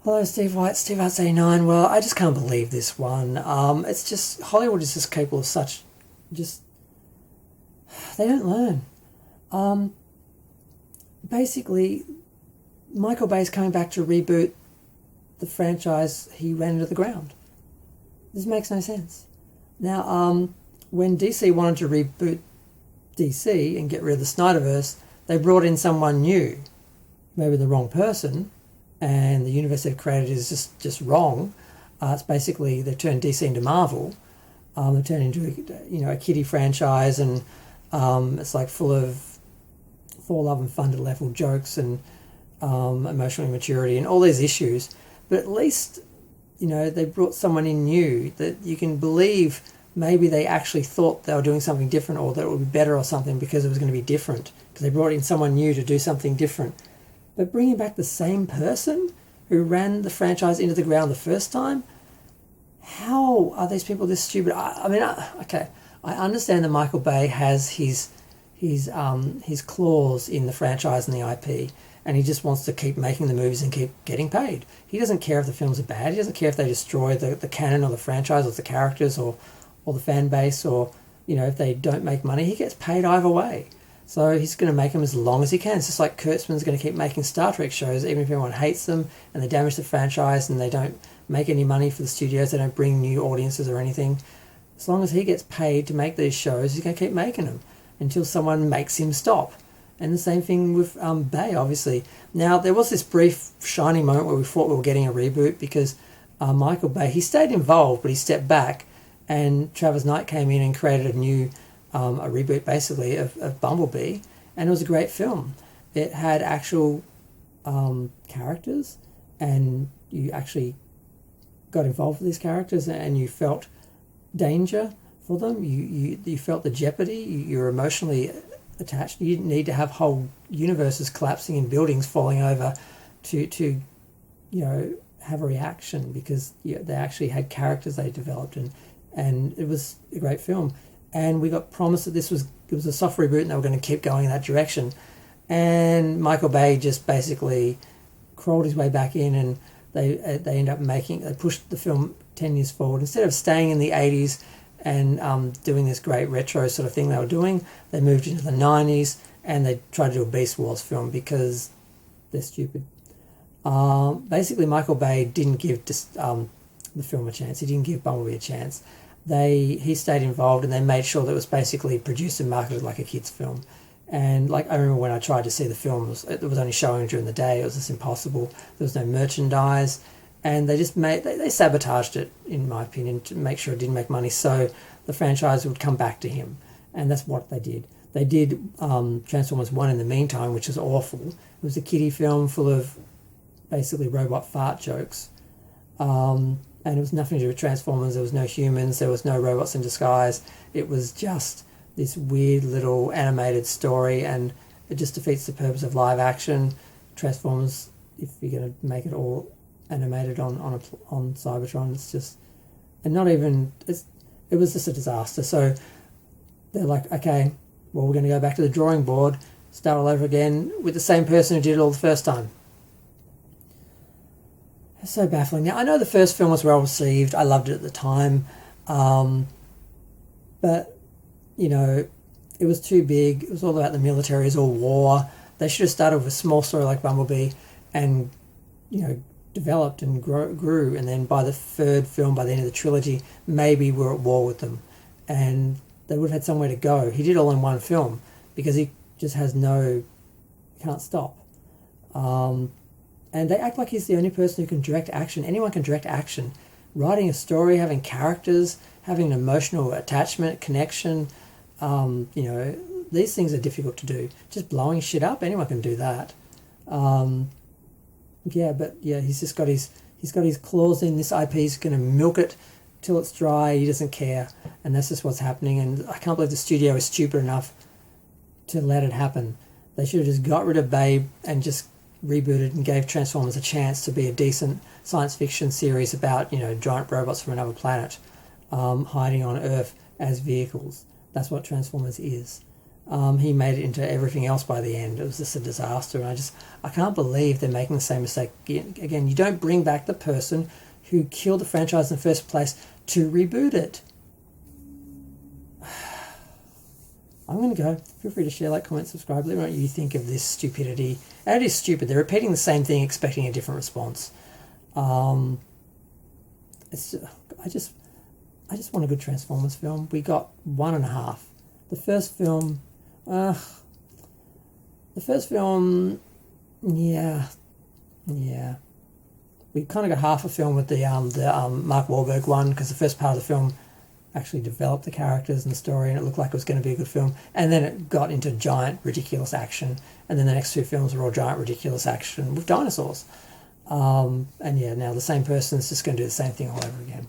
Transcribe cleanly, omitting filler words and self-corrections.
Hello, Steve White, Steve Arts 89. Well, I just can't believe this one. It's just, Hollywood is just capable of such, just, they don't learn. Um, Basically, Michael Bay's coming back to reboot the franchise he ran into the ground. This makes no sense. Now, when DC wanted to reboot DC and get rid of the Snyderverse, they brought in someone new, maybe the wrong person, and the universe they've created is just wrong. It's basically they've turned DC into Marvel. They've turned into a kiddie franchise, and it's like full of for love and fun to level jokes and emotional immaturity and all these issues. But at least they brought someone in new that you can believe maybe they actually thought they were doing something different or that it would be better or something because it was going to be different because they brought in someone new to do something different. But bringing back the same person who ran the franchise into the ground the first time, how are these people this stupid? Okay, I understand that Michael Bay has his claws in the franchise and the IP, and he just wants to keep making the movies and keep getting paid. He doesn't care if the films are bad. He doesn't care if they destroy the canon or the franchise or the characters or the fan base or if they don't make money. He gets paid either way. So he's going to make them as long as he can. It's just like Kurtzman's going to keep making Star Trek shows, even if everyone hates them and they damage the franchise and they don't make any money for the studios, they don't bring new audiences or anything. As long as he gets paid to make these shows, he's going to keep making them until someone makes him stop. And the same thing with Bay, obviously. Now, there was this brief shining moment where we thought we were getting a reboot because Michael Bay, he stayed involved, but he stepped back, and Travis Knight came in and created a reboot basically of Bumblebee, and it was a great film. It had actual characters, and you actually got involved with these characters, and you felt danger for them. You felt the jeopardy. You were emotionally attached. You didn't need to have whole universes collapsing in buildings falling over to have a reaction because they actually had characters they developed, and it was a great film. And we got promised that it was a soft reboot and they were going to keep going in that direction. And Michael Bay just basically crawled his way back in, and they end up they pushed the film 10 years forward. Instead of staying in the 80s and doing this great retro sort of thing they were doing, they moved into the 90s and they tried to do a Beast Wars film because they're stupid. Basically, Michael Bay didn't give the film a chance. He didn't give Bumblebee a chance. He stayed involved, and they made sure that it was basically produced and marketed like a kid's film. And I remember when I tried to see the film, it was only showing during the day. It was just impossible. There was no merchandise, and they just they sabotaged it, in my opinion, to make sure it didn't make money, so the franchise would come back to him. And that's what they did. They did Transformers 1 in the meantime, which was awful. It was a kiddie film full of basically robot fart jokes. And it was nothing to do with Transformers. There was no humans. There was no robots in disguise. It was just this weird little animated story, and it just defeats the purpose of live action. Transformers, if you're going to make it all animated on Cybertron, it's just, and not even, it was just a disaster. So they're like, okay, well, we're going to go back to the drawing board, start all over again with the same person who did it all the first time. It's so baffling. Now, I know the first film was well received. I loved it at the time. But, it was too big. It was all about the military. It was all war. They should have started with a small story like Bumblebee and, developed and grew. And then by the third film, by the end of the trilogy, maybe we're at war with them. And they would have had somewhere to go. He did all in one film because he just can't stop. And they act like he's the only person who can direct action. Anyone can direct action. Writing a story, having characters, having an emotional attachment, connection, these things are difficult to do. Just blowing shit up, anyone can do that. He's got his claws in this IP. He's going to milk it till it's dry. He doesn't care, and that's just what's happening. And I can't believe the studio is stupid enough to let it happen. They should have just got rid of Babe and just rebooted and gave Transformers a chance to be a decent science fiction series about giant robots from another planet hiding on Earth as vehicles. That's what Transformers is. He made it into everything else by the end. It was just a disaster, and I can't believe they're making the same mistake again. You don't bring back the person who killed the franchise in the first place to reboot it. I'm going to go. Feel free to share, like, comment, subscribe. Let me know what you think of this stupidity. And it is stupid. They're repeating the same thing, expecting a different response. I just want a good Transformers film. We got 1.5. The first film, yeah. We kind of got half a film with the Mark Wahlberg one, because the first part of the film actually developed the characters and the story, and it looked like it was going to be a good film. And then it got into giant, ridiculous action. And then the next 2 films were all giant, ridiculous action with dinosaurs. And yeah, now the same person's just going to do the same thing all over again.